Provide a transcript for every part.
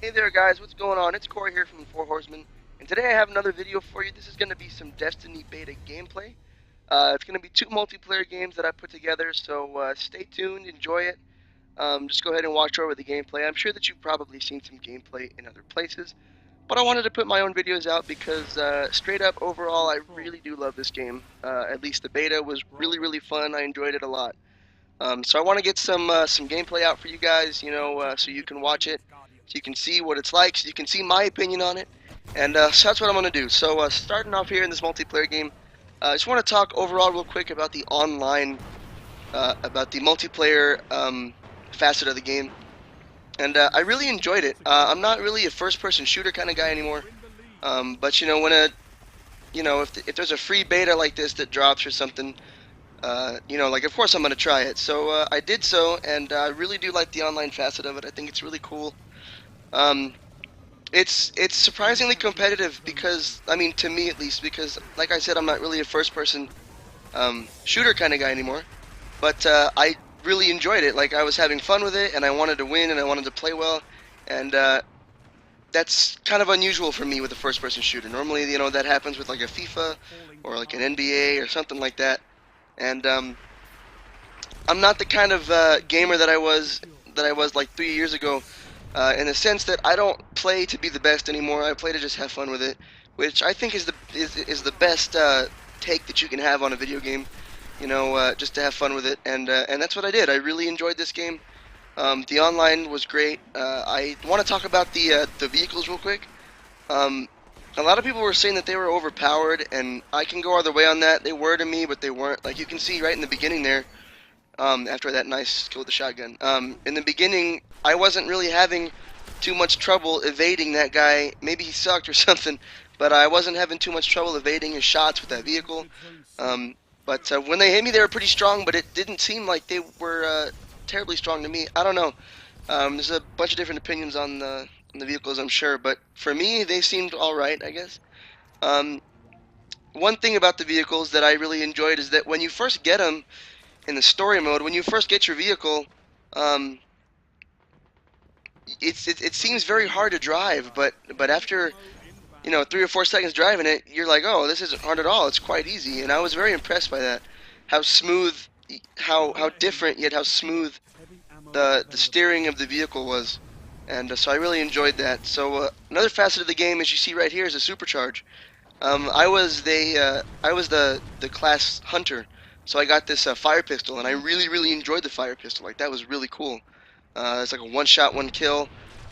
Hey there guys, what's going on? It's Corey here from the Four Horsemen, and today I have another video for you. This is going to be some Destiny beta gameplay. It's going to be two multiplayer games that I put together, so stay tuned, enjoy it. Just go ahead and watch over the gameplay. I'm sure that you've probably seen some gameplay in other places, but I wanted to put my own videos out because straight up overall I really do love this game. At least the beta was really fun. I enjoyed it a lot. So I want to get some gameplay out for you guys, so you can watch it, so you can see what it's like, so you can see my opinion on it, and so that's what I'm going to do. So starting off here in this multiplayer game, I just want to talk overall real quick about the online, about the multiplayer facet of the game, and I really enjoyed it. I'm not really a first-person shooter kind of guy anymore, but if there's a free beta like this that drops or something. Like of course I'm gonna try it. So I did so, and I really do like the online facet of it. I think it's really cool. Um, it's surprisingly competitive because, I mean, to me at least, because like I said, I'm not really a first-person shooter kind of guy anymore. But I really enjoyed it. Like I was having fun with it, and I wanted to win, and I wanted to play well, and that's kind of unusual for me with a first-person shooter. Normally, that happens with like a FIFA or like an NBA or something like that. And I'm not the kind of gamer that I was like 3 years ago, in the sense that I don't play to be the best anymore. I play to just have fun with it, which I think is the best take that you can have on a video game. Just to have fun with it, and that's what I did. I really enjoyed this game. The online was great. I want to talk about the vehicles real quick. Um, a lot of people were saying that they were overpowered, and I can go either way on that. They were to me, but they weren't. Like you can see right in the beginning there, after that nice kill with the shotgun. In the beginning, I wasn't really having too much trouble evading that guy. Maybe he sucked or something, but I wasn't having too much trouble evading his shots with that vehicle. But when they hit me, they were pretty strong, but it didn't seem like they were terribly strong to me. I don't know. There's a bunch of different opinions on the vehicles, I'm sure, but for me, they seemed all right, I guess. Um, One thing about the vehicles that I really enjoyed is that when you first get them in the story mode, when you first get your vehicle, um, it seems very hard to drive, but after 3 or 4 seconds driving it, you're like, oh, this isn't hard at all. It's quite easy, and I was very impressed by that. How smooth, how different yet how smooth the steering of the vehicle was, and so I really enjoyed that. So another facet of the game, as you see right here, is a supercharge. I was the class hunter, so I got this fire pistol, and I really enjoyed the fire pistol. Like that was really cool. It's like a one-shot, one-kill,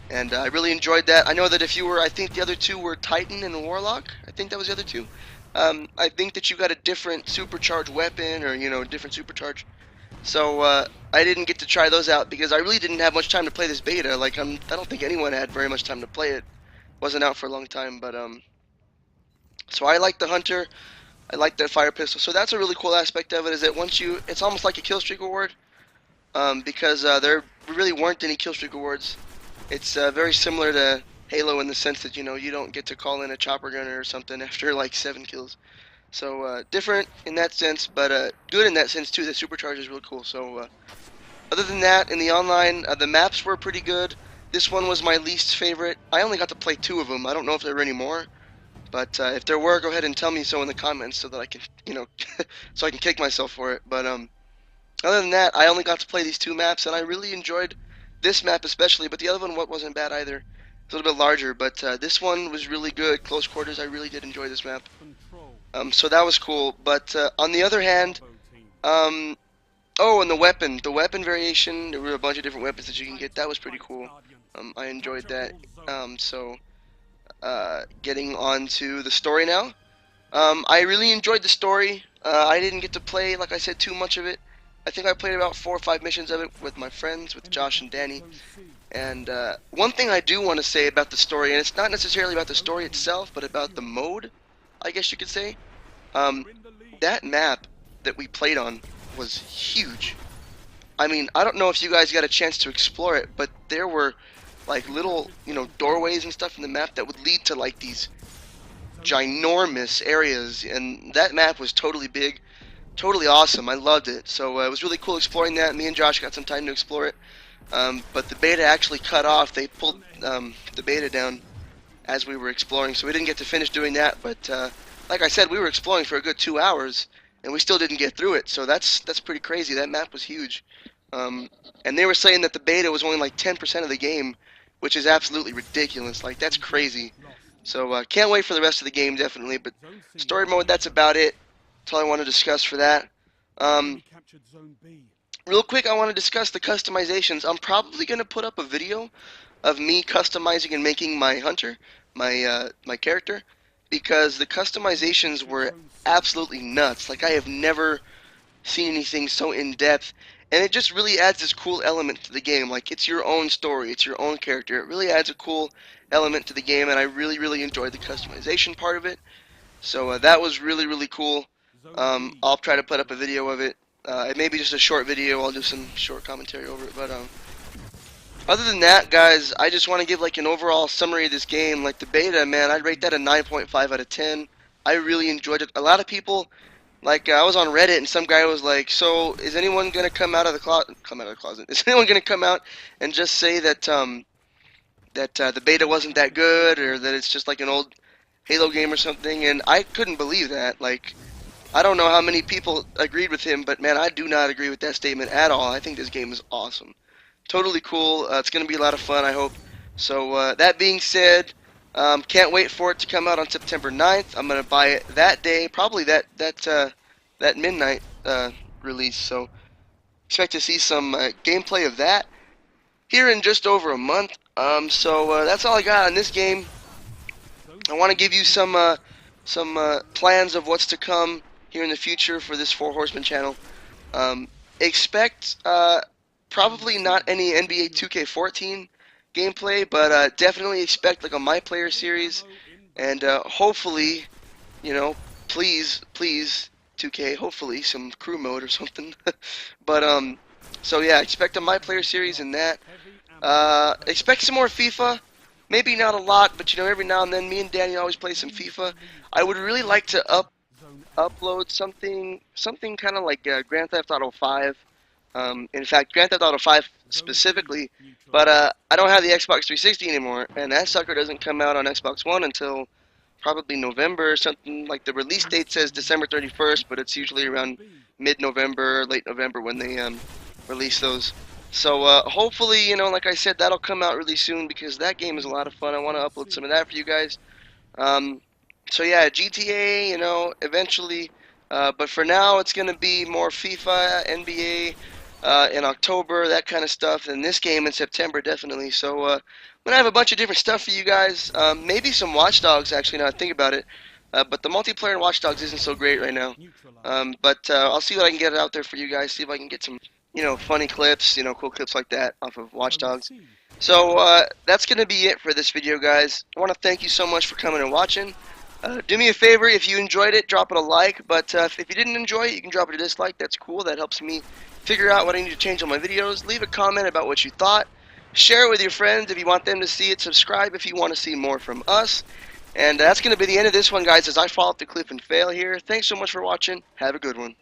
and I really enjoyed that. I know that if you were, I think the other two were Titan and Warlock. I think that was the other two. I think that you got a different supercharged weapon, or different supercharge. So I didn't get to try those out because I really didn't have much time to play this beta. Like I don't think anyone had very much time to play it. Wasn't out for a long time, but so I like the hunter. I like that fire pistol. So that's a really cool aspect of it. Is that it's almost like a kill streak award, because there really weren't any kill streak awards. It's very similar to Halo in the sense that you don't get to call in a chopper gunner or something after like 7 kills. So different in that sense, but good in that sense too. The supercharge is really cool. So other than that, in the online, the maps were pretty good. This one was my least favorite. I only got to play 2 of them. I don't know if there were any more, but if there were, go ahead and tell me so in the comments so that I can, so I can kick myself for it. But other than that, I only got to play these 2 maps, and I really enjoyed this map especially. But the other one wasn't bad either. It's a little bit larger, but this one was really good. Close quarters. I really did enjoy this map. So that was cool. But on the other hand, um, oh, and the weapon variation. There were a bunch of different weapons that you can get. That was pretty cool. I enjoyed that. So getting on to the story now. I really enjoyed the story. I didn't get to play, like I said, too much of it. I think I played about 4 or 5 missions of it with my friends, with Josh and Danny. And one thing I do want to say about the story, and it's not necessarily about the story itself, but about the mode, I guess you could say. Um, that map that we played on was huge. I mean, I don't know if you guys got a chance to explore it, but there were like little, doorways and stuff in the map that would lead to like these ginormous areas, and that map was totally big, totally awesome. I loved it. So it was really cool exploring that. Me and Josh got some time to explore it. but the beta actually cut off. They pulled the beta down as we were exploring, so we didn't get to finish doing that. But like I said, we were exploring for a good 2 hours, and we still didn't get through it. So that's pretty crazy. That map was huge, and they were saying that the beta was only like 10% of the game, which is absolutely ridiculous. Like, that's crazy. So can't wait for the rest of the game, definitely. But story mode, that's about it. That's all I want to discuss for that. Real quick, I want to discuss the customizations. I'm probably going to put up a video of me customizing and making my hunter, my character, because the customizations were absolutely nuts. Like, I have never seen anything so in-depth, and it just really adds this cool element to the game. Like, it's your own story, it's your own character. It really adds a cool element to the game, and I really enjoyed the customization part of it. So that was really cool. I'll try to put up a video of it. It may be just a short video. I'll do some short commentary over it. But other than that, guys, I just want to give like an overall summary of this game. Like the beta, man, I'd rate that a 9.5 out of 10. I really enjoyed it. A lot of people, like I was on Reddit and some guy was like, "So is anyone gonna come out of the closet? Is anyone gonna come out and just say that the beta wasn't that good, or that it's just like an old Halo game or something?" And I couldn't believe that. Like, I don't know how many people agreed with him, but man, I do not agree with that statement at all. I think this game is awesome. Totally cool. It's going to be a lot of fun, I hope. So that being said, can't wait for it to come out on September 9th. I'm going to buy it that day, probably that midnight release. So expect to see some gameplay of that here in just over a month. So that's all I got on this game. I want to give you some plans of what's to come here in the future for this Four Horsemen channel. Expect probably not any NBA 2K14 gameplay, but definitely expect like a My Player series, and hopefully, you know, please 2K, hopefully some crew mode or something. But so yeah, expect a My Player series in that. Expect some more FIFA. Maybe not a lot, but you know, every now and then, me and Danny always play some FIFA. I would really like to upload something kind of like Grand Theft Auto 5. In fact, Grand Theft Auto 5 specifically, but I don't have the Xbox 360 anymore, and that sucker doesn't come out on Xbox One until probably November or something. Like the release date says December 31st, but it's usually around mid-November, late November when they release those. So hopefully, you know, like I said, that'll come out really soon because that game is a lot of fun. I want to upload some of that for you guys. So yeah, GTA, you know, eventually. But for now, it's going to be more FIFA, NBA in October, that kind of stuff. And this game in September, definitely. So I'm going to have a bunch of different stuff for you guys. Maybe some Watch Dogs, actually, now I think about it. But the multiplayer in Watch Dogs isn't so great right now. But I'll see what I can get out there for you guys. See if I can get some, you know, funny clips, you know, cool clips like that off of Watch Dogs. So that's going to be it for this video, guys. I want to thank you so much for coming and watching. Do me a favor, if you enjoyed it, drop it a like, but if you didn't enjoy it, you can drop it a dislike. That's cool. That helps me figure out what I need to change on my videos. Leave a comment about what you thought. Share it with your friends if you want them to see it. Subscribe if you want to see more from us. And that's going to be the end of this one, guys, as I fall off the cliff and fail here. Thanks so much for watching. Have a good one.